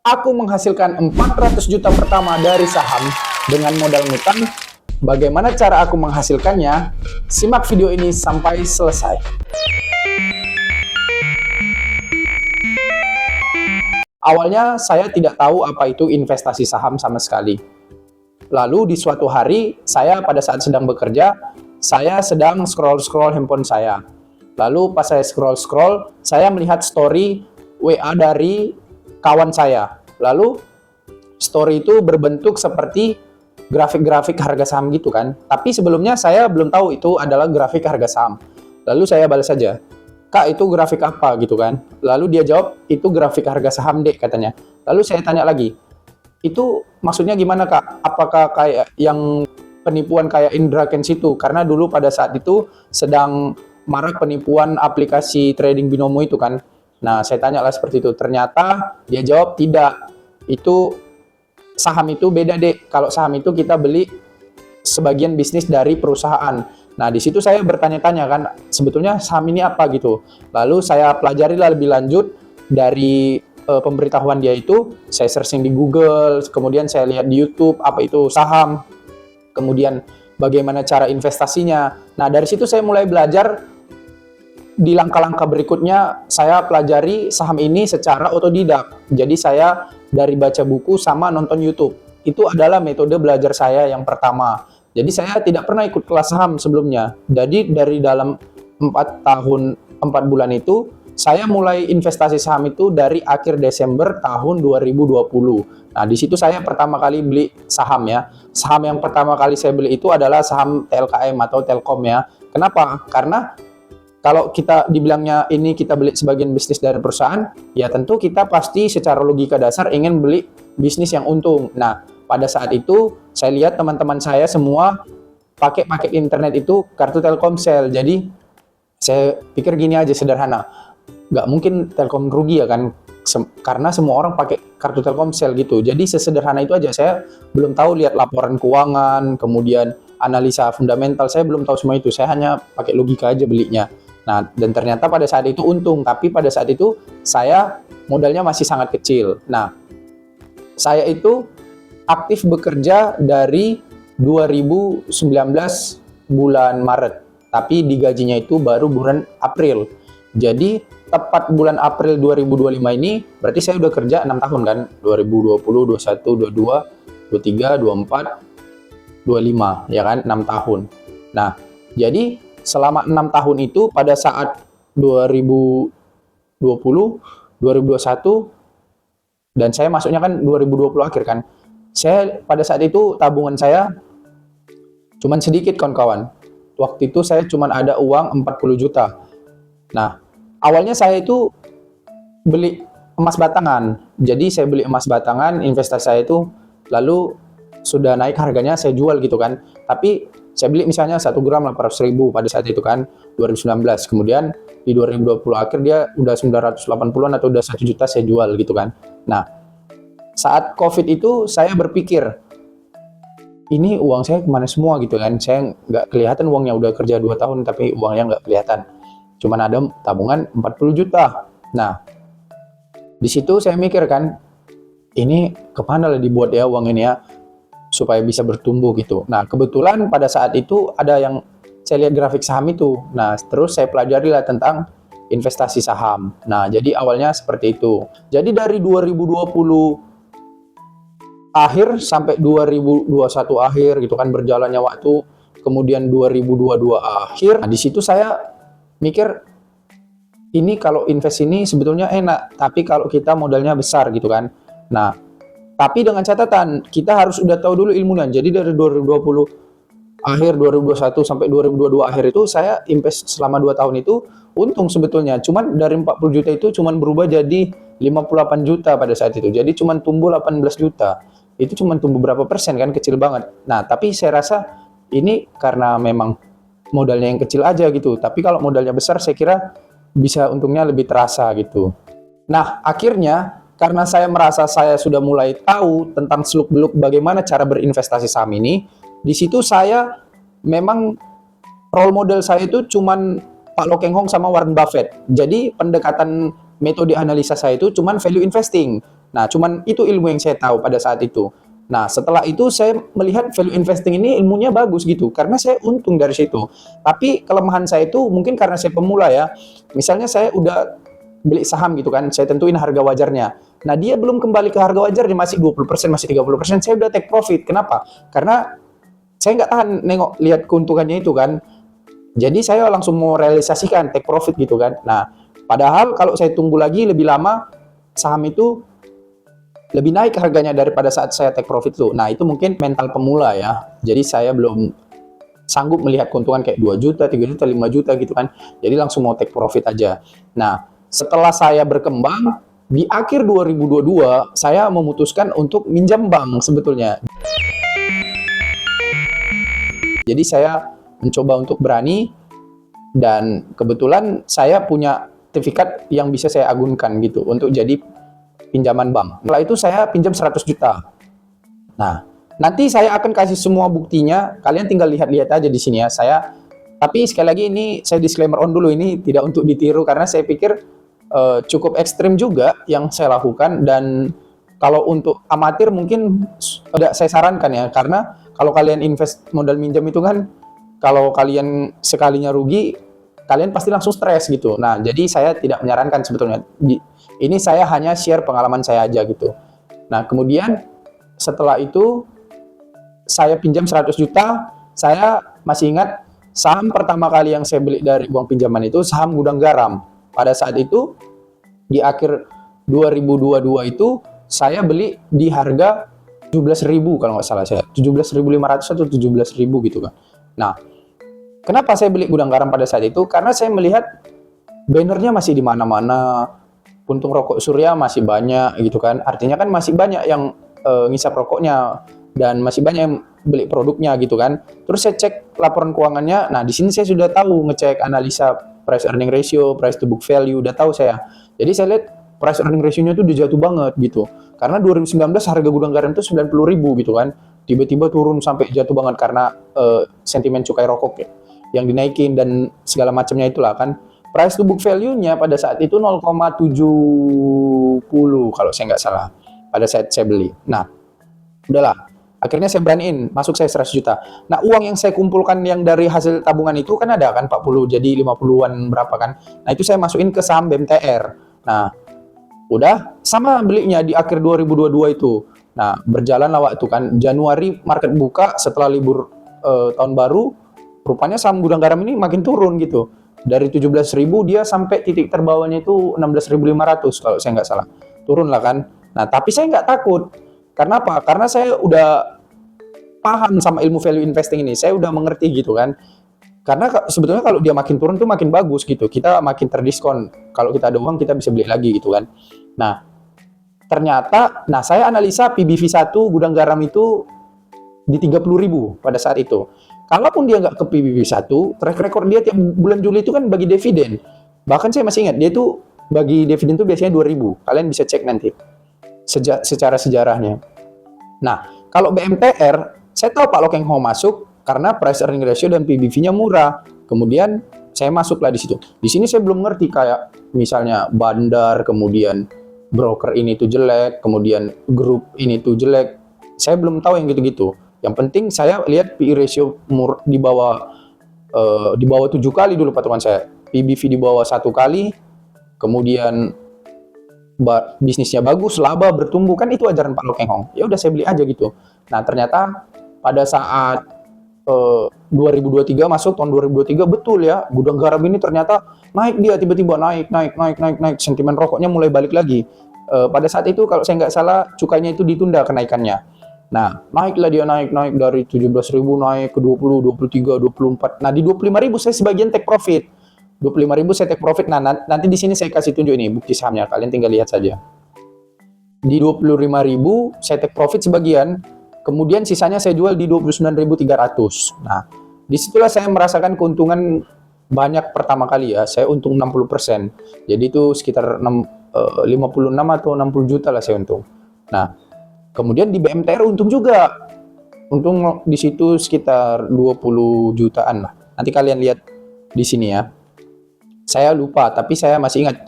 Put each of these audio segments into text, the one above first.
Aku menghasilkan 400 juta pertama dari saham dengan modal ngutang. Bagaimana cara aku menghasilkannya? Simak video ini sampai selesai. Awalnya saya tidak tahu apa itu investasi saham sama sekali. Lalu di suatu hari, saya pada saat sedang bekerja, saya sedang scroll-scroll handphone saya. Lalu pas saya scroll-scroll, saya melihat story WA dari kawan saya. Lalu story itu berbentuk seperti grafik-grafik harga saham gitu kan. Tapi sebelumnya saya belum tahu itu adalah grafik harga saham. Lalu saya balas saja, "Kak, itu grafik apa?" gitu kan. Lalu dia jawab, "Itu grafik harga saham, Dek," katanya. Lalu saya tanya lagi, "Itu maksudnya gimana, Kak? Apakah kayak yang penipuan kayak Indra Kents itu?" Karena dulu pada saat itu sedang marak penipuan aplikasi trading binomo itu kan. Nah, saya tanya lah seperti itu. Ternyata dia jawab, "Tidak. Itu saham itu beda, Dek. Kalau saham itu kita beli sebagian bisnis dari perusahaan." Nah, di situ saya bertanya-tanya kan, sebetulnya saham ini apa gitu. Lalu saya pelajari lah lebih lanjut dari pemberitahuan dia itu, saya searching di Google, kemudian saya lihat di YouTube apa itu saham, kemudian bagaimana cara investasinya. Nah, dari situ saya mulai belajar. Di langkah-langkah berikutnya, saya pelajari saham ini secara otodidak. Jadi saya dari baca buku sama nonton YouTube. Itu adalah metode belajar saya yang pertama. Jadi saya tidak pernah ikut kelas saham sebelumnya. Jadi dari dalam 4 tahun 4 bulan itu, saya mulai investasi saham itu dari akhir Desember tahun 2020. Nah, di situ saya pertama kali beli saham ya. Saham yang pertama kali saya beli itu adalah saham TLKM atau Telkom ya. Kenapa? Karena kalau kita dibilangnya ini kita beli sebagian bisnis dari perusahaan, ya tentu kita pasti secara logika dasar ingin beli bisnis yang untung. Nah, pada saat itu saya lihat teman-teman saya semua pakai paket internet itu kartu Telkomsel. Jadi saya pikir gini aja sederhana, nggak mungkin Telkom rugi ya kan, karena semua orang pakai kartu Telkomsel gitu. Jadi sesederhana itu aja. Saya belum tahu lihat laporan keuangan, kemudian analisa fundamental, saya belum tahu semua itu. Saya hanya pakai logika aja belinya. Nah, dan ternyata pada saat itu untung, tapi pada saat itu saya modalnya masih sangat kecil. Nah, saya itu aktif bekerja dari 2019 bulan Maret, tapi digajinya itu baru bulan April. Jadi, tepat bulan April 2025 ini, berarti saya udah kerja 6 tahun kan? 2020, 21, 22, 23, 24, 25, ya kan? 6 tahun. Nah, jadi selama 6 tahun itu pada saat 2020, 2021, dan saya masuknya kan 2020 akhir kan. Saya pada saat itu tabungan saya cuman sedikit kawan-kawan. Waktu itu saya cuman ada uang 40 juta. Nah, awalnya saya itu beli emas batangan. Jadi saya beli emas batangan, investasi saya itu lalu sudah naik harganya saya jual gitu kan. Tapi saya beli misalnya 1 gram 800.000 pada saat itu kan, 2019. Kemudian di 2020 akhir dia udah 980-an atau udah 1 juta saya jual gitu kan. Nah, saat COVID itu saya berpikir, ini uang saya kemana semua gitu kan. Saya nggak kelihatan uangnya, udah kerja 2 tahun tapi uangnya nggak kelihatan. Cuman ada tabungan 40 juta. Nah, di situ saya mikir kan, ini kemana lah dibuat ya uang ini ya, supaya bisa bertumbuh gitu. Nah, kebetulan pada saat itu ada yang saya lihat grafik saham itu. Nah, terus saya pelajari lah tentang investasi saham. Nah, jadi awalnya seperti itu. Jadi dari 2020 akhir sampai 2021 akhir gitu kan berjalannya waktu, kemudian 2022 akhir. Nah, di situ saya mikir, ini kalau invest ini sebetulnya enak, tapi kalau kita modalnya besar gitu kan. Nah, tapi dengan catatan, kita harus udah tahu dulu ilmunya. Jadi dari 2020 akhir, 2021 sampai 2022 akhir itu saya invest selama 2 tahun itu untung sebetulnya. Cuman dari 40 juta itu cuman berubah jadi 58 juta pada saat itu. Jadi cuman tumbuh 18 juta. Itu cuman tumbuh berapa persen kan, kecil banget. Nah, tapi saya rasa ini karena memang modalnya yang kecil aja gitu. Tapi kalau modalnya besar saya kira bisa untungnya lebih terasa gitu. Nah, akhirnya karena saya merasa saya sudah mulai tahu tentang seluk-beluk bagaimana cara berinvestasi saham ini, di situ saya memang role model saya itu cuman Pak Lo Keng Hong sama Warren Buffett. Jadi pendekatan metode analisa saya itu cuman value investing. Nah, cuman itu ilmu yang saya tahu pada saat itu. Nah, setelah itu saya melihat value investing ini ilmunya bagus gitu, karena saya untung dari situ. Tapi kelemahan saya itu mungkin karena saya pemula ya. Misalnya saya udah beli saham gitu kan, saya tentuin harga wajarnya. Nah, dia belum kembali ke harga wajarnya, masih 20%, masih 30%, saya udah take profit. Kenapa? Karena saya nggak tahan nengok lihat keuntungannya itu kan. Jadi saya langsung mau realisasikan take profit gitu kan. Nah, padahal kalau saya tunggu lagi lebih lama, saham itu lebih naik harganya daripada saat saya take profit tuh. Nah, itu mungkin mental pemula ya. Jadi saya belum sanggup melihat keuntungan kayak 2 juta, 3 juta, 5 juta gitu kan. Jadi langsung mau take profit aja. Nah, setelah saya berkembang, di akhir 2022, saya memutuskan untuk minjam bank sebetulnya. Jadi saya mencoba untuk berani, dan kebetulan saya punya sertifikat yang bisa saya agunkan gitu untuk jadi pinjaman bank. Setelah itu saya pinjam 100 juta. Nah, nanti saya akan kasih semua buktinya, kalian tinggal lihat-lihat aja di sini ya. Tapi sekali lagi ini saya disclaimer on dulu, ini tidak untuk ditiru karena saya pikir cukup ekstrim juga yang saya lakukan, dan kalau untuk amatir mungkin tidak saya sarankan ya, karena kalau kalian invest modal minjam itu kan, kalau kalian sekalinya rugi, kalian pasti langsung stres gitu. Nah, jadi saya tidak menyarankan sebetulnya. Ini saya hanya share pengalaman saya aja gitu. Nah, kemudian setelah itu saya pinjam 100 juta, saya masih ingat saham pertama kali yang saya beli dari uang pinjaman itu saham Gudang Garam. Pada saat itu di akhir 2022 itu saya beli di harga 17.000 kalau nggak salah, saya 17.500 atau 17.000 gitu kan. Nah, kenapa saya beli Gudang Garam pada saat itu? Karena saya melihat bannernya masih di mana-mana, puntung rokok Surya masih banyak gitu kan. Artinya kan masih banyak yang ngisap rokoknya, dan masih banyak yang beli produknya gitu kan. Terus saya cek laporan keuangannya. Nah, di sini saya sudah tahu ngecek analisa price earning ratio, price to book value, udah tahu saya. Jadi saya lihat price earning ratio-nya tuh udah jatuh banget gitu. Karena 2019 harga Gudang Garam itu 90.000 gitu kan. Tiba-tiba turun sampai jatuh banget karena sentimen cukai rokok ya, yang dinaikin dan segala macamnya itulah kan. Price to book value-nya pada saat itu 0,70 kalau saya nggak salah pada saat saya beli. Nah, udahlah. Akhirnya saya beraniin, masuk saya 100 juta. Nah, uang yang saya kumpulkan yang dari hasil tabungan itu kan ada kan 40, jadi 50-an berapa kan. Nah, itu saya masukin ke saham BMTR. Nah, udah sama belinya di akhir 2022 itu. Nah, berjalanlah waktu kan. Januari market buka setelah libur tahun baru, rupanya saham Gudang Garam ini makin turun gitu. Dari 17.000 dia sampai titik terbawahnya itu 16.500 kalau saya nggak salah. Turun lah kan. Nah, tapi saya nggak takut. Karena apa? Karena saya udah paham sama ilmu value investing ini. Saya udah mengerti gitu kan. Karena sebetulnya kalau dia makin turun tuh makin bagus gitu. Kita makin terdiskon. Kalau kita ada uang kita bisa beli lagi gitu kan. Nah, ternyata, saya analisa PBV 1 Gudang Garam itu di 30.000 pada saat itu. Kalaupun dia nggak ke PBV 1, track record dia tiap bulan Juli itu kan bagi dividen. Bahkan saya masih ingat, dia tuh bagi dividen tuh biasanya 2.000. Kalian bisa cek nanti secara sejarahnya. Nah, kalau BMTR, saya tahu Pak Lokeng Ho masuk karena price earning ratio dan PBV-nya murah. Kemudian saya masuklah di situ. Di sini saya belum ngerti kayak misalnya bandar, kemudian broker ini tuh jelek, kemudian grup ini tuh jelek. Saya belum tahu yang gitu-gitu. Yang penting saya lihat PE ratio di bawah 7 kali dulu patokan saya. PBV di bawah 1 kali, kemudian bisnisnya bagus, laba, bertumbuh, kan itu ajaran Pak Lokeng Hong. Ya udah saya beli aja gitu. Nah, ternyata pada saat 2023 masuk tahun 2023 betul ya, Gudang Garam ini ternyata naik, dia tiba-tiba naik. Sentimen rokoknya mulai balik lagi. Pada saat itu kalau saya nggak salah cukainya itu ditunda kenaikannya. Nah, naiklah dia naik dari 17.000 naik ke 20, 23, 24. Nah, di 25.000 saya sebagian take profit. 25.000 saya take profit. Nah, nanti di sini saya kasih tunjuk ini bukti sahamnya. Kalian tinggal lihat saja. Di 25.000 saya take profit sebagian, kemudian sisanya saya jual di 29.300. Nah, disitulah saya merasakan keuntungan banyak pertama kali ya. Saya untung 60%. Jadi itu sekitar 56 atau 60 juta lah saya untung. Nah, kemudian di BMTR untung juga. Untung di situ sekitar 20 jutaan lah. Nanti kalian lihat di sini ya. Saya lupa, tapi saya masih ingat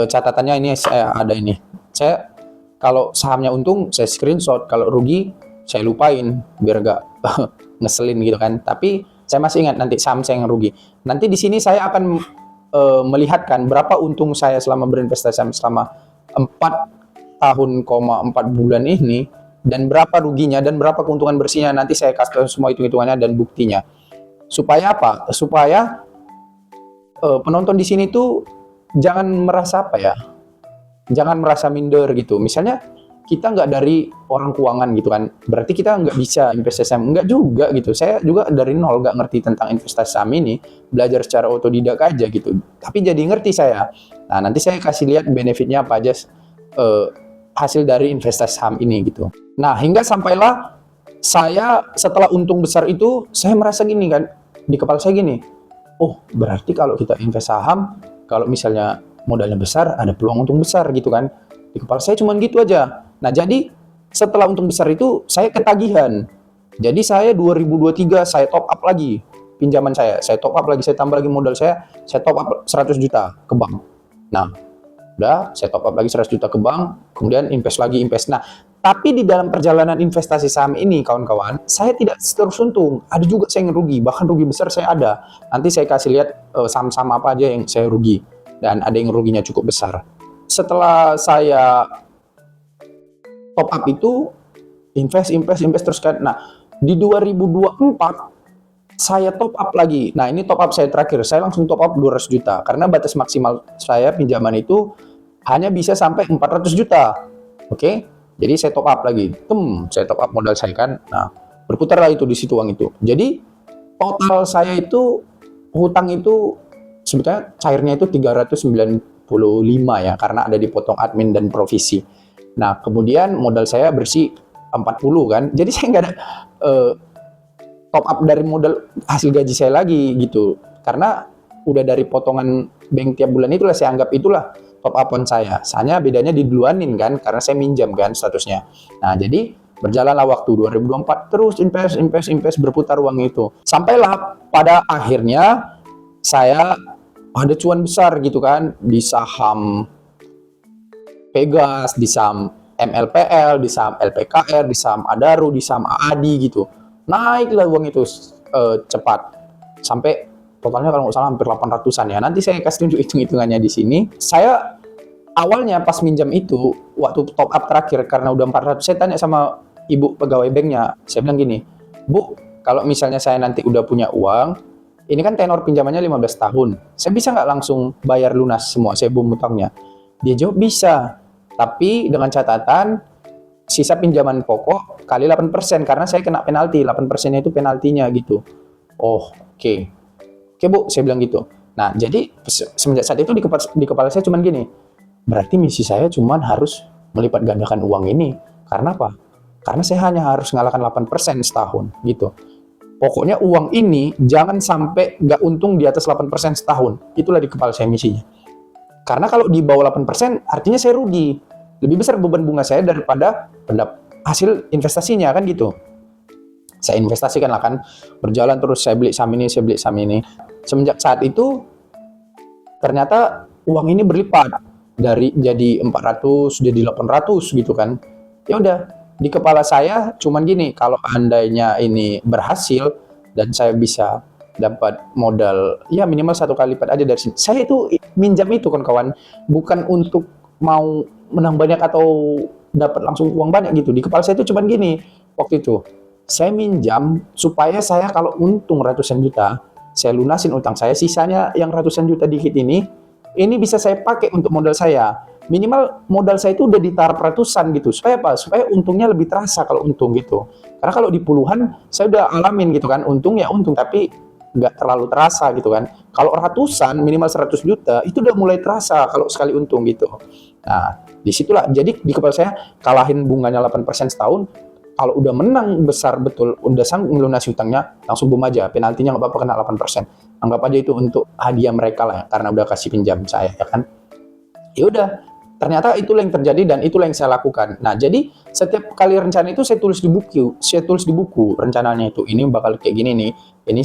catatannya ini, saya ada ini. kalau sahamnya untung saya screenshot, kalau rugi saya lupain biar nggak ngeselin gitu kan. Tapi saya masih ingat nanti saham saya yang rugi. Nanti di sini saya akan melihatkan berapa untung saya selama berinvestasi saham selama 4 tahun, 4 bulan ini, dan berapa ruginya dan berapa keuntungan bersihnya. Nanti saya kasih semua hitung-hitungannya dan buktinya. Supaya apa? Supaya penonton di sini tuh jangan merasa apa ya? Jangan merasa minder gitu. Misalnya kita nggak dari orang keuangan gitu kan, berarti kita nggak bisa investasi saham. Nggak juga gitu. Saya juga dari nol nggak ngerti tentang investasi saham ini, belajar secara otodidak aja gitu. Tapi jadi ngerti saya. Nah, nanti saya kasih lihat benefitnya apa aja hasil dari investasi saham ini gitu. Nah, hingga sampailah saya setelah untung besar itu, saya merasa gini kan, di kepala saya gini, oh berarti kalau kita invest saham, kalau misalnya modalnya besar, ada peluang untung besar gitu kan. Di kepala saya cuma gitu aja. Nah, jadi setelah untung besar itu, saya ketagihan. Jadi saya 2023, saya top up lagi pinjaman saya top up lagi, saya tambah lagi modal saya top up 100 juta ke bank. Nah, udah, saya top up lagi 100 juta ke bank, kemudian invest lagi, invest. Nah, tapi di dalam perjalanan investasi saham ini, kawan-kawan, saya tidak terus untung. Ada juga saya yang rugi, bahkan rugi besar saya ada. Nanti saya kasih lihat saham-saham apa aja yang saya rugi. Dan ada yang ruginya cukup besar. Setelah saya top up itu, invest terus kan. Nah, di 2024, saya top up lagi. Nah, ini top up saya terakhir. Saya langsung top up 200 juta. Karena batas maksimal saya pinjaman itu hanya bisa sampai 400 juta. Oke? Jadi saya top up lagi. Saya top up modal saya kan. Nah, berputarlah itu di situ uang itu. Jadi, total saya itu, hutang itu, sebetulnya cairnya itu 395 ya. Karena ada dipotong admin dan provisi. Nah, kemudian modal saya bersih 40 kan. Jadi saya nggak ada top up dari modal hasil gaji saya lagi gitu. Karena udah dari potongan bank tiap bulan itulah saya anggap itulah top up-an saya. Hanya bedanya diduluanin kan karena saya minjam kan statusnya. Nah, jadi berjalanlah waktu 2024 terus invest berputar uang itu. Sampailah pada akhirnya saya ada cuan besar gitu kan di saham Pegas, di saham MLPL, di saham LPKR, di saham Adaro, di saham AADI gitu. Naiklah uang itu cepat. Sampai totalnya kalau nggak salah hampir 800-an ya. Nanti saya kasih tunjuk hitung-hitungannya di sini. Saya awalnya pas minjam itu, waktu top up terakhir, karena udah 400, saya tanya sama ibu pegawai banknya. Saya bilang gini, Bu, kalau misalnya saya nanti udah punya uang, ini kan tenor pinjamannya 15 tahun. Saya bisa nggak langsung bayar lunas semua, saya bom utangnya? Dia jawab bisa. Tapi dengan catatan, sisa pinjaman pokok kali 8%, karena saya kena penalti, 8%-nya itu penaltinya gitu. Oh, oke. Oke Bu, saya bilang gitu. Nah, jadi semenjak saat itu di kepala saya cuman gini, berarti misi saya cuman harus melipat gandakan uang ini. Karena apa? Karena saya hanya harus ngalahkan 8% setahun gitu. Pokoknya uang ini jangan sampai nggak untung di atas 8% setahun. Itulah di kepala saya misinya. Karena kalau di bawah 8%, artinya saya rugi. Lebih besar beban bunga saya daripada hasil investasinya, kan gitu. Saya investasikan lah kan, berjalan terus, saya beli saham ini, saya beli saham ini. Semenjak saat itu, ternyata uang ini berlipat. Jadi 400, jadi 800 gitu kan. Ya udah, di kepala saya cuman gini, kalau andainya ini berhasil, dan saya bisa dapat modal ya minimal 1 kali lipat aja dari sini. Saya itu minjam itu kawan-kawan bukan untuk mau menang banyak atau dapat langsung uang banyak gitu. Di kepala saya itu cuman gini, waktu itu saya minjam supaya saya kalau untung ratusan juta, saya lunasin utang saya, sisanya yang ratusan juta dikit ini bisa saya pakai untuk modal saya. Minimal modal saya itu udah di taraf ratusan gitu. Supaya apa? Supaya untungnya lebih terasa kalau untung gitu. Karena kalau di puluhan saya udah alamin gitu kan, untung ya untung tapi nggak terlalu terasa gitu kan. Kalau ratusan minimal 100 juta itu udah mulai terasa kalau sekali untung gitu. Nah, disitulah jadi di kepala saya kalahin bunganya 8% setahun, kalau udah menang besar betul, udah sanggup melunasi utangnya, langsung boom aja, penaltinya nggak apa-apa kena 8%. Anggap aja itu untuk hadiah mereka lah ya, karena udah kasih pinjam saya ya kan. Ya udah, ternyata itulah yang terjadi dan itulah yang saya lakukan. Nah, jadi setiap kali rencana itu saya tulis di buku rencananya itu, ini bakal kayak gini nih, ini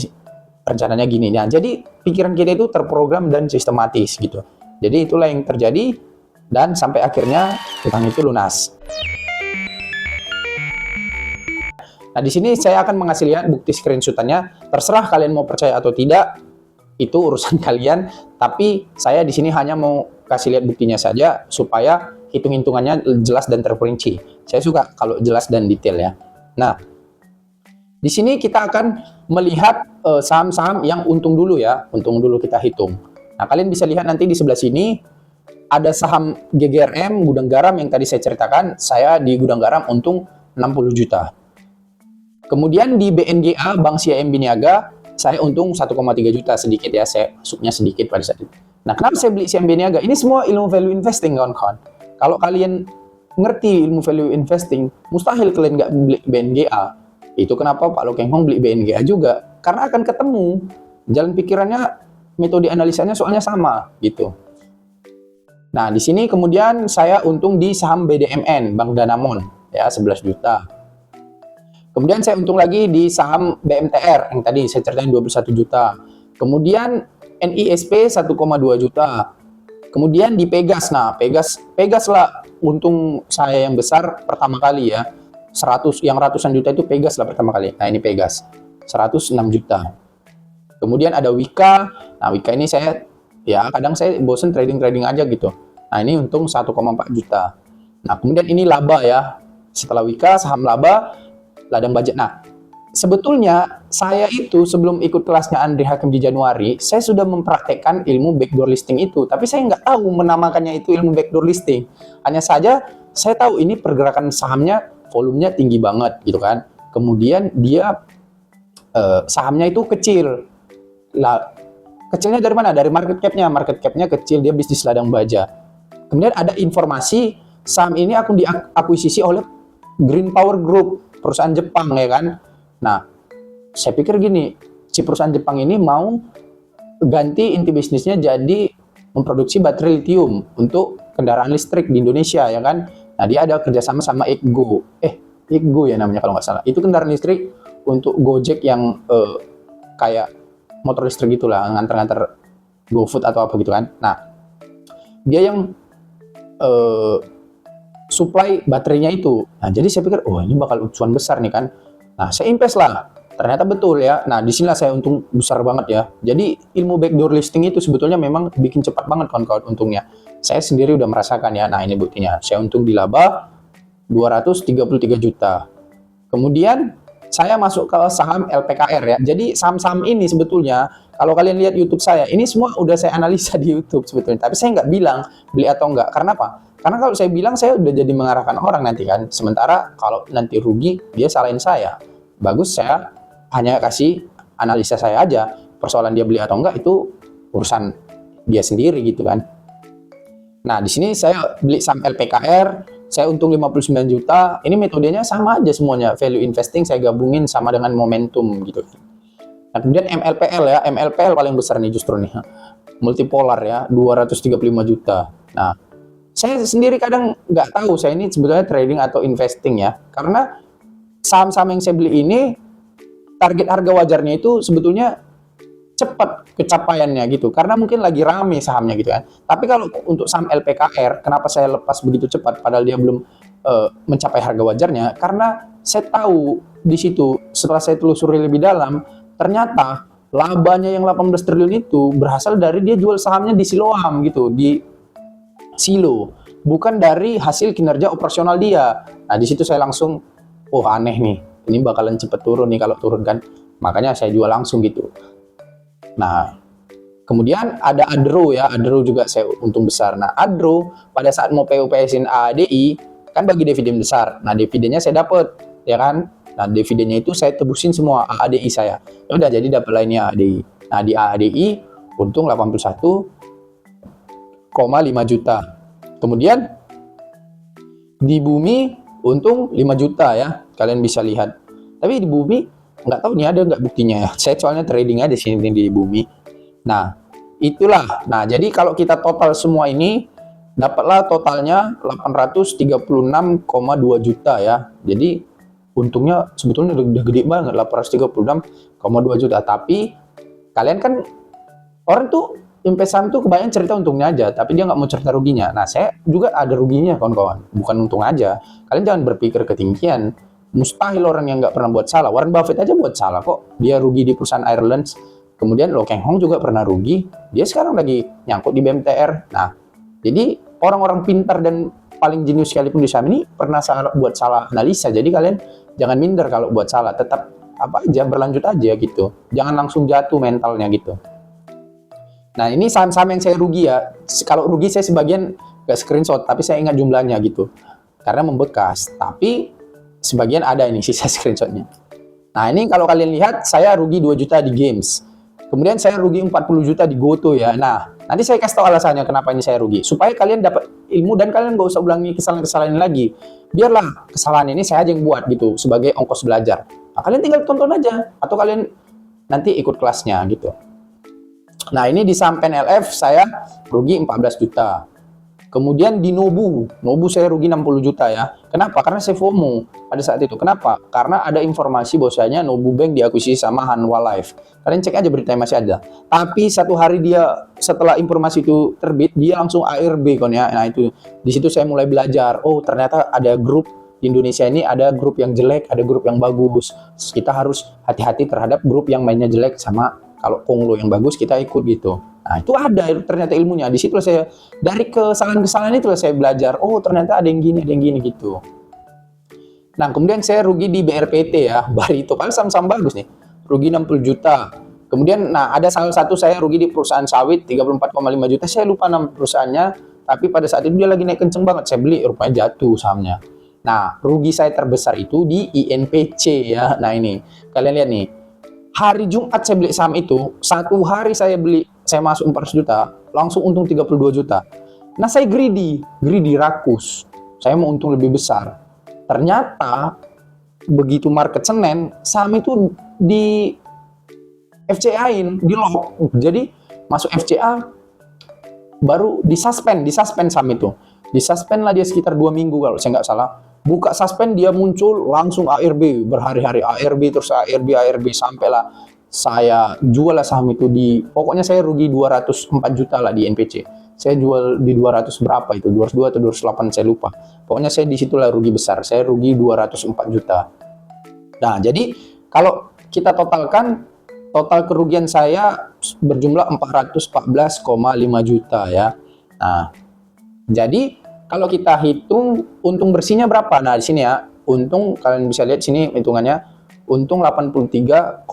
rencananya gini. Nah, jadi pikiran kita itu terprogram dan sistematis gitu. Jadi itulah yang terjadi. dan sampai akhirnya utang itu lunas. Nah, di sini saya akan mengasih lihat bukti screenshotannya. Terserah kalian mau percaya atau tidak, itu urusan kalian. Tapi saya di sini hanya mau kasih lihat buktinya saja supaya hitung-hitungannya jelas dan terperinci. Saya suka kalau jelas dan detail ya. Nah, di sini kita akan melihat saham-saham yang untung dulu ya. Untung dulu kita hitung. Nah, kalian bisa lihat nanti di sebelah sini ada saham GGRM, Gudang Garam yang tadi saya ceritakan. Saya di Gudang Garam untung 60 juta. Kemudian di BNGA, Bank CIMB Niaga, saya untung 1,3 juta, sedikit ya, saya masuknya sedikit pada saat itu. Nah, kenapa saya beli CIMB Niaga? Ini semua ilmu value investing, kawan-kawan. Kalau kalian ngerti ilmu value investing, mustahil kalian nggak beli BNGA. Itu kenapa Pak Lo Keng Hong beli BNGA juga. Karena akan ketemu, jalan pikirannya, metode analisanya soalnya sama, gitu. Nah, di sini kemudian saya untung di saham BDMN, Bank Danamon, ya, 11 juta. Kemudian saya untung lagi di saham BMTR yang tadi saya ceritain 21 juta. Kemudian NISP 1,2 juta. Kemudian di Pegas. Nah, Pegas lah untung saya yang besar pertama kali ya. 100 yang ratusan juta itu Pegas lah pertama kali. Nah, ini Pegas. 106 juta. Kemudian ada Wika. Nah, Wika ini saya ya kadang saya bosen trading aja gitu. Nah, ini untung 1,4 juta. Nah, kemudian ini laba ya. Setelah Wika, saham laba, ladang budget. Nah, sebetulnya saya itu sebelum ikut kelasnya Andri Hakim di Januari, saya sudah mempraktekkan ilmu backdoor listing itu. Tapi saya nggak tahu menamakannya itu ilmu backdoor listing. Hanya saja saya tahu ini pergerakan sahamnya volumenya tinggi banget gitu kan. Kemudian dia sahamnya itu kecil. Lah, kecilnya dari mana? Dari market cap-nya. Market cap-nya kecil, dia bisnis ladang baja. Kemudian ada informasi saham ini akan diakuisisi oleh Green Power Group, perusahaan Jepang ya kan. Nah, saya pikir gini, si perusahaan Jepang ini mau ganti inti bisnisnya jadi memproduksi baterai lithium untuk kendaraan listrik di Indonesia ya kan. Nah, dia ada kerjasama sama Ichgo. Ichgo ya namanya kalau nggak salah. Itu kendaraan listrik untuk Gojek yang kayak motor listrik gitulah, nganter-nganter GoFood atau apa gitu kan. Nah, dia yang supply baterainya itu. Nah, jadi saya pikir, oh ini bakal cuan besar nih kan. Nah, saya invest lah. Ternyata betul ya. Nah, disinilah saya untung besar banget ya. Jadi, ilmu backdoor listing itu sebetulnya memang bikin cepat banget kawan-kawan untungnya. Saya sendiri udah merasakan ya. Nah, ini buktinya. Saya untung di laba 233 juta. Kemudian, saya masuk ke saham LPKR ya. Jadi, saham-saham ini sebetulnya, kalau kalian lihat YouTube saya, ini semua udah saya analisa di YouTube sebetulnya. Tapi saya nggak bilang beli atau nggak. Karena apa? Karena kalau saya bilang, saya udah jadi mengarahkan orang nanti kan. Sementara kalau nanti rugi, dia salahin saya. Bagus, saya hanya kasih analisa saya aja. Persoalan dia beli atau enggak, itu urusan dia sendiri gitu kan. Nah, di sini saya beli saham LPKR, saya untung 59 juta. Ini metodenya sama aja semuanya. Value investing saya gabungin sama dengan momentum gitu. Nah, kemudian MLPL ya. MLPL paling besar nih justru nih. Multipolar ya, 235 juta. Nah, saya sendiri kadang nggak tahu saya ini sebetulnya trading atau investing ya. Karena saham-saham yang saya beli ini, target harga wajarnya itu sebetulnya cepat kecapaiannya gitu. Karena mungkin lagi rame sahamnya gitu kan. Tapi kalau untuk saham LPKR, kenapa saya lepas begitu cepat padahal dia belum mencapai harga wajarnya? Karena saya tahu di situ, setelah saya telusuri lebih dalam, ternyata labanya yang 18 triliun itu berasal dari dia jual sahamnya di Siloam gitu, di silo, bukan dari hasil kinerja operasional dia. Nah, di situ saya langsung, oh aneh nih, ini bakalan cepet turun nih kalau turun kan. Makanya saya jual langsung gitu. Nah, kemudian ada Adro ya, Adro juga saya untung besar. Nah, Adro pada saat mau PUPS-in ADI, kan bagi dividen besar. Nah, dividennya saya dapat, ya kan. Nah, dividennya itu saya tebusin semua ADI saya. Ya udah, jadi dapat lainnya ADI. Nah, di ADI untung 81,5 juta. Kemudian di Bumi untung 5 juta ya. Kalian bisa lihat. Tapi di Bumi nggak tahu nih ada nggak buktinya ya. Saya soalnya trading aja sini di Bumi. Nah, itulah. Nah, jadi kalau kita total semua ini dapatlah totalnya 836,2 juta ya. Jadi untungnya sebetulnya udah gede banget, 836,2 juta. Tapi kalian kan orang tuh invest saham tuh kebanyakan cerita untungnya aja, tapi dia nggak mau cerita ruginya. Nah, saya juga ada ruginya kawan-kawan, bukan untung aja. Kalian jangan berpikir ketinggian. Mustahil orang yang nggak pernah buat salah. Warren Buffett aja buat salah kok. Dia rugi di perusahaan Ireland. Kemudian Lo Keng Hong juga pernah rugi. Dia sekarang lagi nyangkut di BMTR. Nah, jadi orang-orang pintar dan paling jenius sekalipun di saham ini pernah buat salah analisa. Jadi kalian jangan minder kalau buat salah. Tetap apa aja, berlanjut aja gitu. Jangan langsung jatuh mentalnya gitu. Nah, ini saham-saham yang saya rugi ya. Kalau rugi saya sebagian nggak screenshot, tapi saya ingat jumlahnya gitu. Karena membekas. Tapi sebagian ada ini sisa screenshotnya. Nah, ini kalau kalian lihat, saya rugi 2 juta di games. Kemudian saya rugi 40 juta di Goto ya. Nah, nanti saya kasih tahu alasannya kenapa ini saya rugi. Supaya kalian dapat ilmu dan kalian nggak usah ulangi kesalahan-kesalahan ini lagi. Biarlah kesalahan ini saya aja yang buat gitu, sebagai ongkos belajar. Nah, kalian tinggal tonton aja. Atau kalian nanti ikut kelasnya gitu. Nah, ini di saham PNLF saya rugi 14 juta. Kemudian di Nobu saya rugi 60 juta ya. Kenapa? Karena saya FOMO pada saat itu. Kenapa? Karena ada informasi bahwasanya Nobu Bank diakuisisi sama Hanwha Life. Kalian cek aja beritanya masih ada. Tapi satu hari dia setelah informasi itu terbit, dia langsung ARB kon ya. Nah, itu di situ saya mulai belajar. Oh, ternyata ada grup di Indonesia ini, ada grup yang jelek, ada grup yang bagus. Kita harus hati-hati terhadap grup yang mainnya jelek sama kalau Konglo yang bagus kita ikut gitu. Nah, itu ada ternyata ilmunya. Di situ saya dari kesalahan-kesalahan itu saya belajar. Oh, ternyata ada yang gini gitu. Nah, kemudian saya rugi di BRPT ya, Barito. Kan sama-sama bagus nih. Rugi 60 juta. Kemudian nah ada salah satu saya rugi di perusahaan sawit 34,5 juta. Saya lupa nama perusahaannya, tapi pada saat itu dia lagi naik kenceng banget. Saya beli, rupanya jatuh sahamnya. Nah, rugi saya terbesar itu di INPC ya. Nah, ini kalian lihat nih. Hari Jumat saya beli saham itu, satu hari saya beli, saya masuk 400 juta, langsung untung 32 juta. Nah, saya greedy rakus. Saya mau untung lebih besar. Ternyata, begitu market Senin, saham itu di FCA-in, di lock. Jadi, masuk FCA, baru disuspend saham itu. Disuspend lah dia sekitar 2 minggu kalau saya nggak salah. Buka suspend dia muncul langsung ARB berhari-hari ARB terus ARB sampailah saya jual lah saham itu di pokoknya saya rugi 204 juta lah di NPC. Saya jual di 200 berapa itu 202 atau 208 saya lupa. Pokoknya saya di situlah rugi besar. Saya rugi 204 juta. Nah, jadi kalau kita totalkan total kerugian saya berjumlah 414,5 juta ya. Nah, jadi kalau kita hitung untung bersihnya berapa? Nah, di sini ya, untung kalian bisa lihat sini hitungannya. Untung 836,2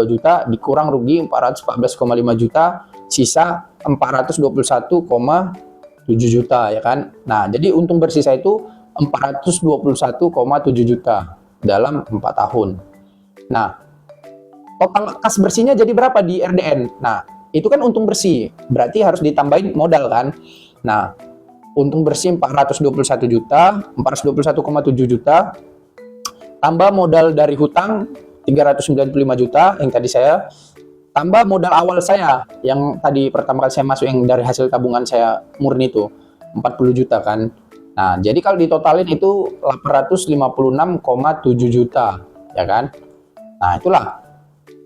juta dikurang rugi 414,5 juta, sisa 421,7 juta ya kan. Nah, jadi untung bersih saya itu 421,7 juta dalam 4 tahun. Nah, total kas bersihnya jadi berapa di RDN? Nah, itu kan untung bersih, berarti harus ditambahin modal kan. Nah, untung bersih 421 juta, 421,7 juta, tambah modal dari hutang 395 juta yang tadi saya, tambah modal awal saya yang tadi pertama kali saya masuk yang dari hasil tabungan saya murni itu 40 juta kan. Nah, jadi kalau ditotalin itu 856,7 juta ya kan. Nah, itulah.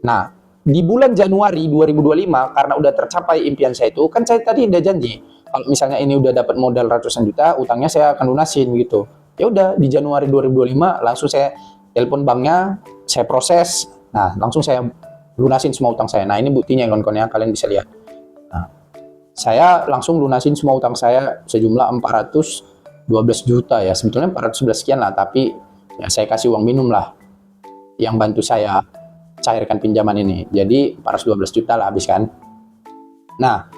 Nah, di bulan Januari 2025 karena udah tercapai impian saya itu, kan saya tadi udah janji kalau misalnya ini udah dapat modal ratusan juta, utangnya saya akan lunasin gitu. Ya udah di Januari 2025 langsung saya telepon banknya, saya proses. Nah, langsung saya lunasin semua utang saya. Nah, ini buktinya kawan-kawan ya, kalian bisa lihat. Nah, saya langsung lunasin semua utang saya sejumlah 412 juta ya. Sebetulnya 411 sekian lah, tapi ya saya kasih uang minum lah yang bantu saya cairkan pinjaman ini. Jadi 412 juta lah habis kan. Nah,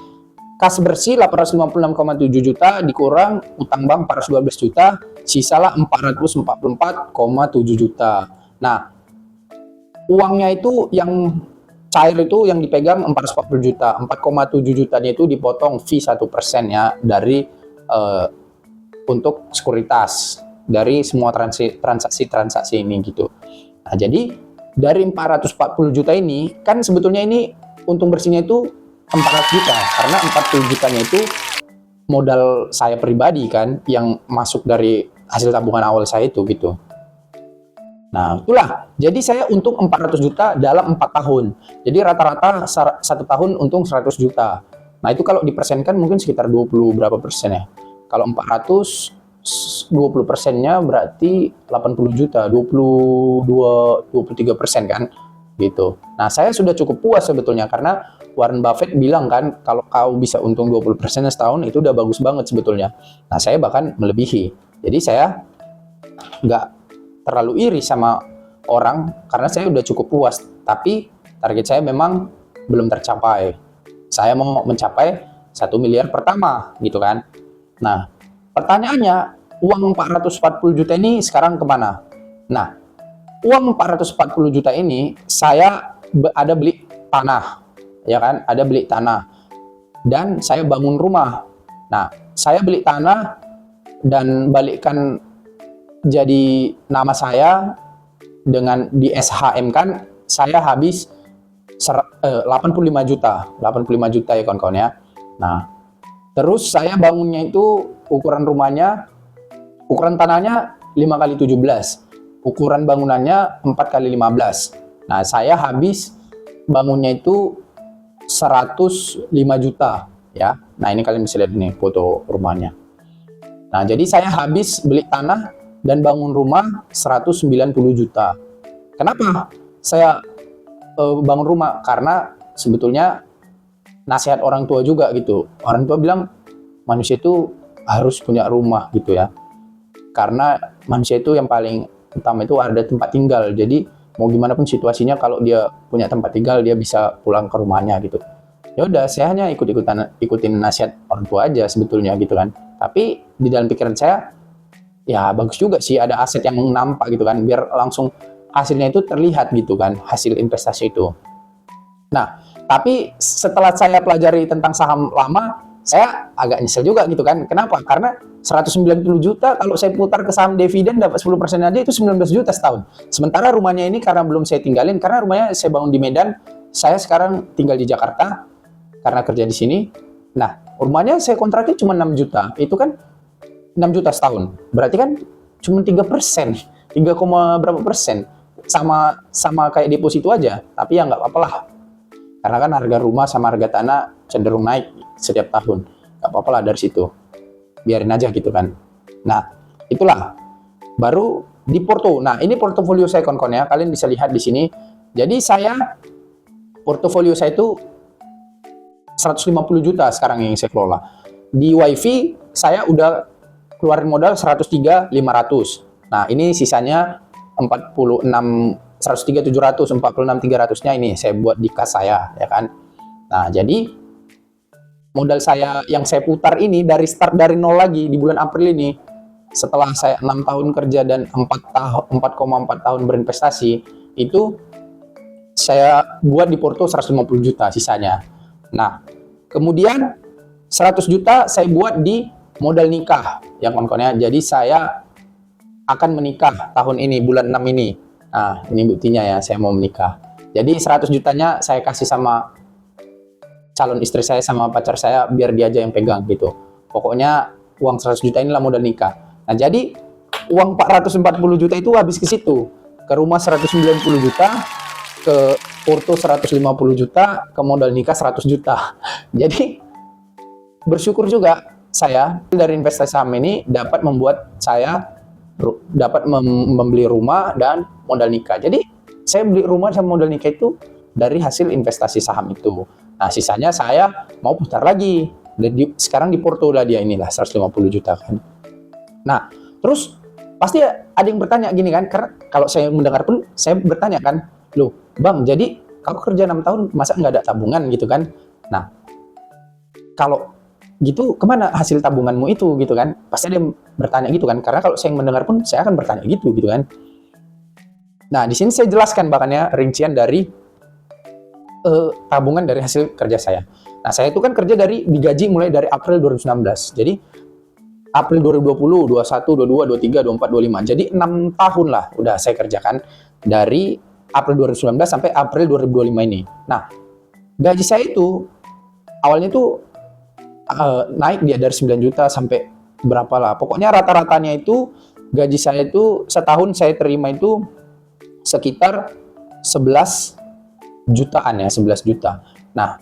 kas bersih 856,7 juta dikurang utang bank 412 juta, sisalah 444,7 juta. Nah, uangnya itu yang cair itu yang dipegang 440 juta, 4,7 jutanya itu dipotong fee 1% ya dari untuk sekuritas dari semua transaksi ini gitu. Nah, jadi dari 440 juta ini kan sebetulnya ini untung bersihnya itu 400 juta karena 40 jutanya itu modal saya pribadi kan yang masuk dari hasil tabungan awal saya itu gitu. Nah, itulah. Jadi saya untung 400 juta dalam 4 tahun. Jadi rata-rata satu tahun untung 100 juta. Nah, itu kalau dipersenkan mungkin sekitar 20 berapa persen ya. Kalau 400, 20 persennya berarti 80 juta, 23% kan. Gitu. Nah, saya sudah cukup puas sebetulnya karena Warren Buffett bilang kan, kalau kau bisa untung 20% setahun, itu udah bagus banget sebetulnya. Nah, saya bahkan melebihi. Jadi saya nggak terlalu iri sama orang karena saya udah cukup puas, tapi target saya memang belum tercapai. Saya mau mencapai 1 miliar pertama gitu kan. Nah, pertanyaannya, uang 440 juta ini sekarang kemana? Nah, uang 440 juta ini saya ada beli tanah, ya kan, ada beli tanah dan saya bangun rumah. Nah, saya beli tanah dan balikkan jadi nama saya dengan di SHM kan, saya habis 85 juta, 85 juta ya kawan-kawan ya. Nah, terus saya bangunnya itu ukuran rumahnya, ukuran tanahnya 5 kali 17, ukuran bangunannya 4 kali 15. Nah, saya habis bangunnya itu 105 juta ya. Nah, ini kalian bisa lihat nih foto rumahnya. Nah, jadi saya habis beli tanah dan bangun rumah 190 juta. Kenapa saya bangun rumah? Karena sebetulnya nasihat orang tua juga gitu. Orang tua bilang manusia itu harus punya rumah gitu ya. Karena manusia itu yang paling utama itu ada tempat tinggal. Jadi mau gimana pun situasinya, kalau dia punya tempat tinggal, dia bisa pulang ke rumahnya gitu. Ya udah, saya hanya ikutin nasihat orang tua aja sebetulnya gitu kan. Tapi di dalam pikiran saya, ya bagus juga sih ada aset yang nampak gitu kan, biar langsung hasilnya itu terlihat gitu kan, hasil investasi itu. Nah, tapi setelah saya pelajari tentang saham lama, saya agak nyesel juga gitu kan. Kenapa? Karena 190 juta kalau saya putar ke saham dividen dapat 10% aja itu 19 juta setahun. Sementara rumahnya ini karena belum saya tinggalin, karena rumahnya saya bangun di Medan, saya sekarang tinggal di Jakarta karena kerja di sini. Nah, rumahnya saya kontraknya cuma 6 juta. Itu kan 6 juta setahun. Berarti kan cuma 3%, 3, berapa persen. Sama kayak deposito aja. Tapi ya nggak apa-apa lah. Karena kan harga rumah sama harga tanah cenderung naik setiap tahun. Nggak apa-apa lah dari situ. Biarin aja gitu kan. Nah, itulah. Baru di Porto. Nah, ini portofolio saya kawan-kawan ya. Kalian bisa lihat di sini. Jadi portofolio saya itu 150 juta sekarang yang saya kelola. Di WiFi saya udah keluarin modal 103.500. Nah, ini sisanya 103.700, 46.300-nya ini saya buat di kas saya, ya kan. Nah, jadi modal saya yang saya putar ini dari start dari nol lagi di bulan April ini, setelah saya 6 tahun kerja dan 4,4 tahun berinvestasi, itu saya buat di Porto 150 juta sisanya. Nah, kemudian 100 juta saya buat di modal nikah yang kawan-kawan ya. Jadi saya akan menikah tahun ini, bulan 6 ini. Nah, ini buktinya ya, saya mau menikah. Jadi 100 jutanya saya kasih sama calon istri saya, sama pacar saya, biar dia aja yang pegang gitu. Pokoknya uang 100 juta inilah modal nikah. Nah, jadi uang 440 juta itu habis ke situ. Ke rumah 190 juta, ke Porto 150 juta, ke modal nikah 100 juta. Jadi bersyukur juga saya dari investasi saham ini dapat membuat saya dapat membeli rumah dan modal nikah. Jadi saya beli rumah sama modal nikah itu dari hasil investasi saham itu. Nah, sisanya saya mau putar lagi. Sekarang di Porto lah dia inilah 150 juta kan. Nah, terus pasti ada yang bertanya gini kan, karena kalau saya mendengar pun saya bertanya kan, loh Bang, jadi kalau kerja 6 tahun masa nggak ada tabungan gitu kan? Nah, kalau gitu kemana hasil tabunganmu itu gitu kan, pasti ada yang bertanya gitu kan, karena kalau saya mendengar pun saya akan bertanya gitu kan. Nah, di sini saya jelaskan bahkannya rincian dari tabungan dari hasil kerja saya. Nah, saya itu kan kerja digaji mulai dari April 2019, jadi April 2020, 21, 22, 23, 24, 25, jadi 6 tahun lah udah saya kerjakan dari April 2019 sampai April 2025 ini. Nah, gaji saya itu awalnya tuh naik dia dari 9 juta sampai berapa lah. Pokoknya rata-ratanya itu gaji saya itu setahun saya terima itu sekitar 11 jutaan ya, 11 juta. Nah,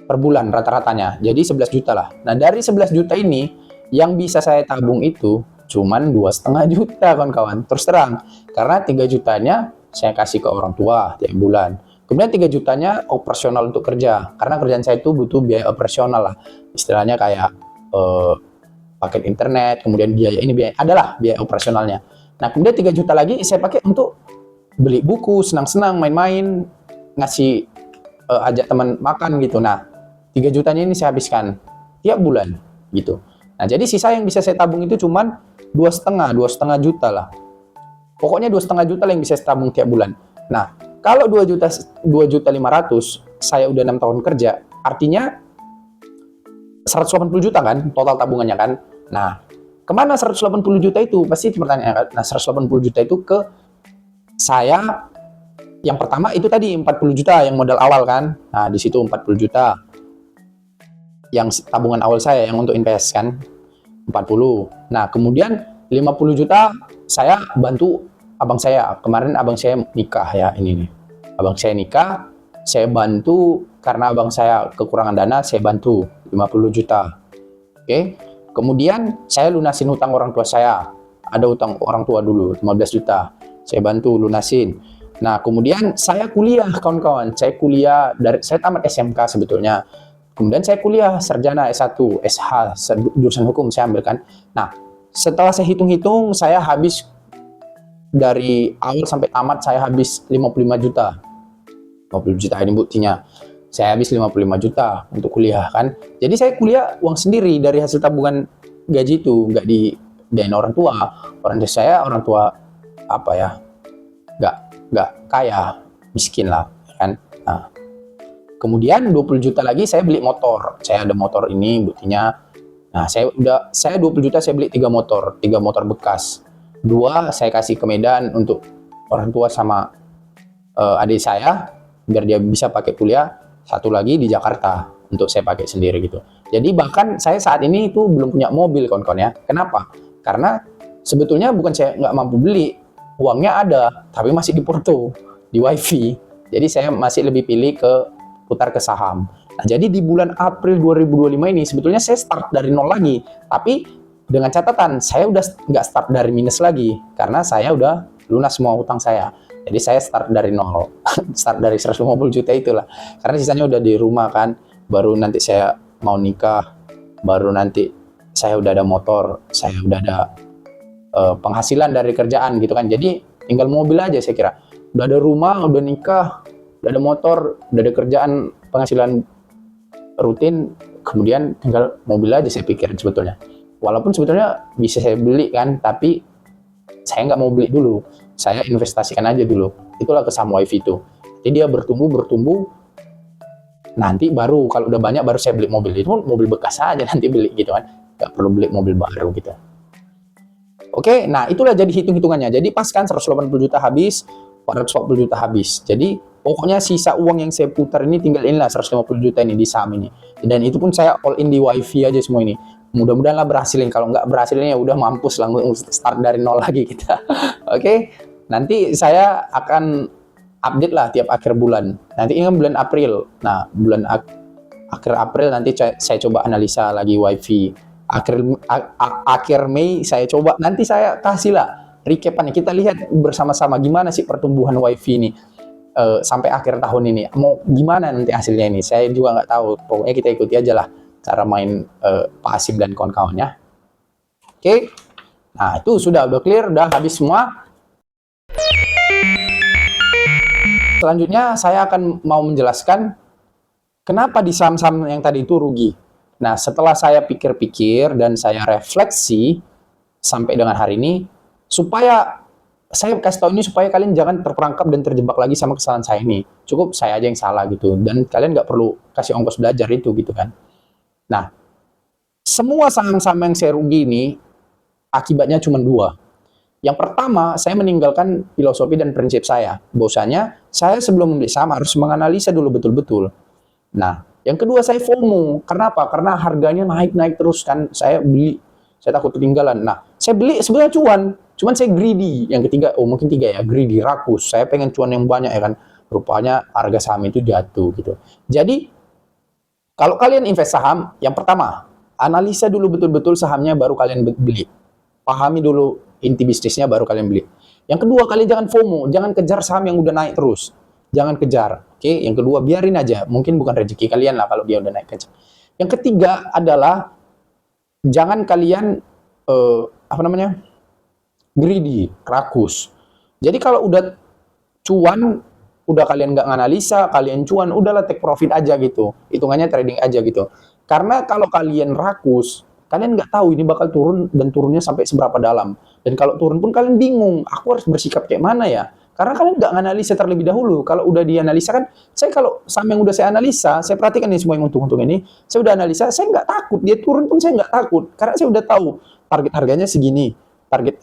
per bulan rata-ratanya. Jadi 11 juta lah. Nah, dari 11 juta ini yang bisa saya tabung itu cuman 2,5 juta kawan-kawan. Terus terang, karena 3 jutanya saya kasih ke orang tua tiap bulan. Kemudian 3 jutanya operasional untuk kerja. Karena kerjaan saya itu butuh biaya operasional lah. Istilahnya kayak paket internet, kemudian biaya ini, biaya adalah biaya operasionalnya. Nah, kemudian 3 juta lagi saya pakai untuk beli buku, senang-senang, main-main, ngasih ajak teman makan gitu. Nah, 3 jutanya ini saya habiskan tiap bulan gitu. Nah, jadi sisa yang bisa saya tabung itu cuman 2,5 juta lah. Pokoknya 2,5 juta lah yang bisa saya tabung tiap bulan. Nah, kalau 2,5 juta saya udah 6 tahun kerja, artinya 180 juta kan total tabungannya kan. Nah, kemana 180 juta itu? Pasti pertanyaan kan. Nah, 180 juta itu ke saya. Yang pertama itu tadi 40 juta yang modal awal kan. Nah, di situ 40 juta. Yang tabungan awal saya yang untuk invest kan 40. Nah, kemudian 50 juta saya bantu abang saya. Kemarin abang saya nikah ya, ini nih. Abang saya nikah, saya bantu karena abang saya kekurangan dana, saya bantu 50 juta. Oke. Kemudian saya lunasin hutang orang tua saya. Ada hutang orang tua dulu 15 juta. Saya bantu lunasin. Nah, kemudian saya kuliah kawan-kawan. Saya tamat SMK sebetulnya. Kemudian saya kuliah sarjana S1, SH, jurusan hukum saya ambilkan. Nah, setelah saya hitung-hitung, saya habis dari awal sampai tamat saya habis 55 juta. 50 juta ini buktinya. Saya habis 55 juta untuk kuliah kan. Jadi saya kuliah uang sendiri dari hasil tabungan gaji itu, nggak dibiayain orang tua. Orang tua saya, orang tua apa ya, nggak kaya, miskin lah kan. Nah, kemudian 20 juta lagi saya beli motor. Saya ada motor ini buktinya. Nah, saya 20 juta saya beli 3 motor bekas. 2 saya kasih ke Medan untuk orang tua sama adik saya biar dia bisa pakai kuliah. 1 lagi di Jakarta untuk saya pakai sendiri gitu. Jadi bahkan saya saat ini itu belum punya mobil kawan-kawan ya. Kenapa? Karena sebetulnya bukan saya nggak mampu beli, uangnya ada, tapi masih di Porto, di WiFi. Jadi saya masih lebih pilih putar ke saham. Nah, jadi di bulan April 2025 ini sebetulnya saya start dari nol lagi. Tapi dengan catatan saya udah nggak start dari minus lagi. Karena saya udah lunas semua hutang saya. Jadi saya start dari nol. Start dari 150 juta itulah. Karena sisanya udah di rumah kan. Baru nanti saya mau nikah. Baru nanti saya udah ada motor. Saya udah ada penghasilan dari kerjaan gitu kan. Jadi tinggal mobil aja saya kira. Udah ada rumah, udah nikah, udah ada motor, udah ada kerjaan, penghasilan rutin, kemudian tinggal mobil aja saya pikir sebetulnya. Walaupun sebetulnya bisa saya beli kan, tapi saya nggak mau beli dulu. Saya investasikan aja dulu. Itulah ke saham WiFi itu. Jadi dia bertumbuh, nanti baru kalau udah banyak baru saya beli mobil. Itu pun mobil bekas aja nanti beli gitu kan. Nggak perlu beli mobil baru gitu. Oke, nah itulah jadi hitung-hitungannya. Jadi pas kan 180 juta habis, 440 juta habis. Jadi pokoknya sisa uang yang saya putar ini tinggal inilah 150 juta ini di saham ini. Dan itu pun saya all in di WiFi aja semua ini. Mudah-mudahan lah berhasilin. Kalau nggak berhasilin ya udah mampus lah, start dari nol lagi kita. Oke, nanti saya akan update lah tiap akhir bulan. Nanti ini kan bulan April. Nah, akhir April nanti saya coba analisa lagi WiFi. Akhir Mei saya coba. Nanti saya kasih lah recapannya. Kita lihat bersama-sama gimana sih pertumbuhan WiFi ini sampai akhir tahun ini. Mau gimana nanti hasilnya ini? Saya juga nggak tahu. Pokoknya kita ikuti aja lah cara main Pak Hasim dan kawan-kawannya. Oke. Nah, itu sudah clear, udah habis semua. Selanjutnya saya akan mau menjelaskan kenapa di saham-saham yang tadi itu rugi. Nah, setelah saya pikir-pikir dan saya refleksi sampai dengan hari ini, supaya saya kasih tahu ini supaya kalian jangan terperangkap dan terjebak lagi sama kesalahan saya ini. Cukup saya aja yang salah gitu. Dan kalian nggak perlu kasih ongkos belajar itu gitu kan. Nah, semua saham-saham yang saya rugi ini akibatnya cuma 2. Yang pertama, saya meninggalkan filosofi dan prinsip saya. Bahwasanya saya sebelum membeli saham harus menganalisa dulu betul-betul. Nah, yang kedua saya FOMO. Kenapa? Karena harganya naik-naik terus kan. Saya beli, saya takut ketinggalan. Nah, saya beli sebenarnya Cuman saya greedy. Yang ketiga, oh mungkin tiga ya, greedy, rakus. Saya pengen cuan yang banyak ya kan. Rupanya harga saham itu jatuh gitu. Jadi kalau kalian invest saham, yang pertama, analisa dulu betul-betul sahamnya baru kalian beli. Pahami dulu inti bisnisnya baru kalian beli. Yang kedua, kalian jangan FOMO, jangan kejar saham yang udah naik terus. Jangan kejar. Oke, yang kedua, biarin aja. Mungkin bukan rezeki kalian lah kalau dia udah naik kejar. Yang ketiga adalah jangan kalian greedy, rakus. Jadi kalau udah cuan, udah kalian nggak nganalisa, kalian cuan, udahlah take profit aja gitu. Hitungannya trading aja gitu. Karena kalau kalian rakus, kalian nggak tahu ini bakal turun dan turunnya sampai seberapa dalam. Dan kalau turun pun kalian bingung, aku harus bersikap kayak mana ya? Karena kalian nggak analisa terlebih dahulu. Kalau udah dianalisa kan, saya kalau saham yang udah saya analisa, saya perhatikan nih semua yang untung-untung ini, saya udah analisa, saya nggak takut. Dia turun pun saya nggak takut. Karena saya udah tahu target harganya segini, target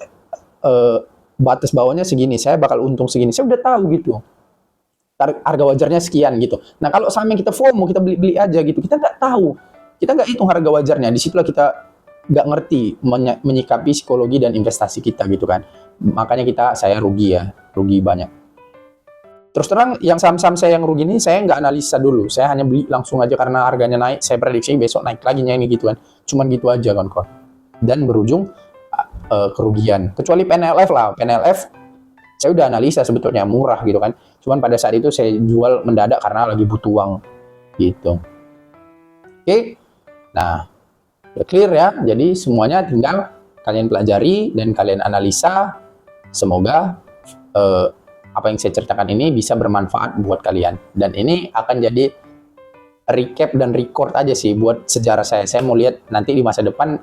batas bawahnya segini, saya bakal untung segini. Saya udah tahu gitu. Harga wajarnya sekian gitu. Nah kalau saham yang kita FOMO, kita beli-beli aja gitu, kita nggak tahu. Kita nggak hitung harga wajarnya. Disitulah kita nggak ngerti menyikapi psikologi dan investasi kita gitu kan. Makanya saya rugi ya, rugi banyak. Terus terang, yang saham-saham saya yang rugi ini, saya nggak analisa dulu. Saya hanya beli langsung aja karena harganya naik. Saya prediksi besok naik lagi ini gitu kan. Cuman gitu aja kan. Dan berujung kerugian. Kecuali PNLF lah. PNLF, saya udah analisa sebetulnya murah gitu kan. Cuman pada saat itu saya jual mendadak karena lagi butuh uang gitu. Oke. Nah, udah clear ya. Jadi semuanya tinggal kalian pelajari dan kalian analisa. Semoga apa yang saya ceritakan ini bisa bermanfaat buat kalian. Dan ini akan jadi recap dan record aja sih buat sejarah saya. Saya mau lihat nanti di masa depan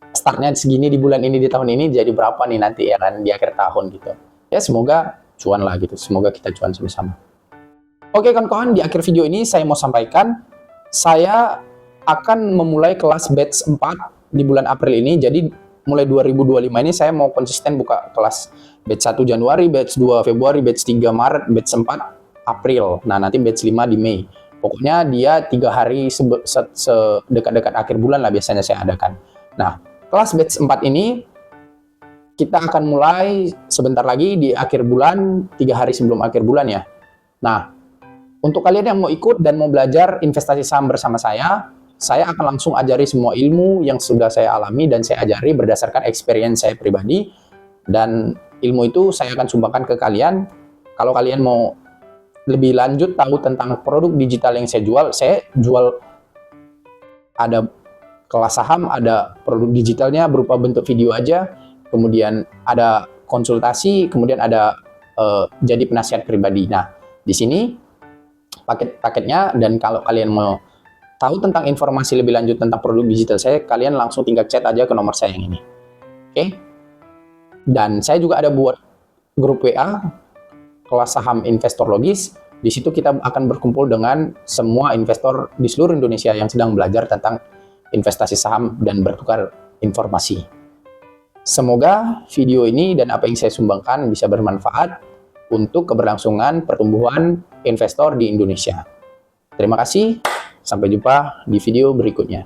startnya segini di bulan ini, di tahun ini jadi berapa nih nanti ya kan di akhir tahun gitu. Ya semoga cuan lah gitu. Semoga kita cuan sama-sama. Oke kawan-kawan, di akhir video ini saya mau sampaikan saya akan memulai kelas batch 4 di bulan April ini. Jadi mulai 2025 ini saya mau konsisten buka kelas batch 1 Januari, batch 2 Februari, batch 3 Maret, batch 4 April. Nah, nanti batch 5 di Mei. Pokoknya dia 3 hari sedekat-dekat akhir bulan lah biasanya saya adakan. Nah, kelas batch 4 ini kita akan mulai sebentar lagi di akhir bulan, 3 hari sebelum akhir bulan ya. Nah, untuk kalian yang mau ikut dan mau belajar investasi saham bersama saya akan langsung ajari semua ilmu yang sudah saya alami dan saya ajari berdasarkan experience saya pribadi. Dan ilmu itu saya akan sumbangkan ke kalian. Kalau kalian mau lebih lanjut tahu tentang produk digital yang saya jual ada kelas saham, ada produk digitalnya berupa bentuk video aja, kemudian ada konsultasi, kemudian ada jadi penasihat pribadi. Nah, di sini paket-paketnya, dan kalau kalian mau tahu tentang informasi lebih lanjut tentang produk digital saya, kalian langsung tinggal chat aja ke nomor saya yang ini. Oke? Dan saya juga ada buat grup WA, kelas saham investor logis. Di situ kita akan berkumpul dengan semua investor di seluruh Indonesia yang sedang belajar tentang investasi saham dan bertukar informasi. Semoga video ini dan apa yang saya sumbangkan bisa bermanfaat untuk keberlangsungan pertumbuhan investor di Indonesia. Terima kasih. Sampai jumpa di video berikutnya.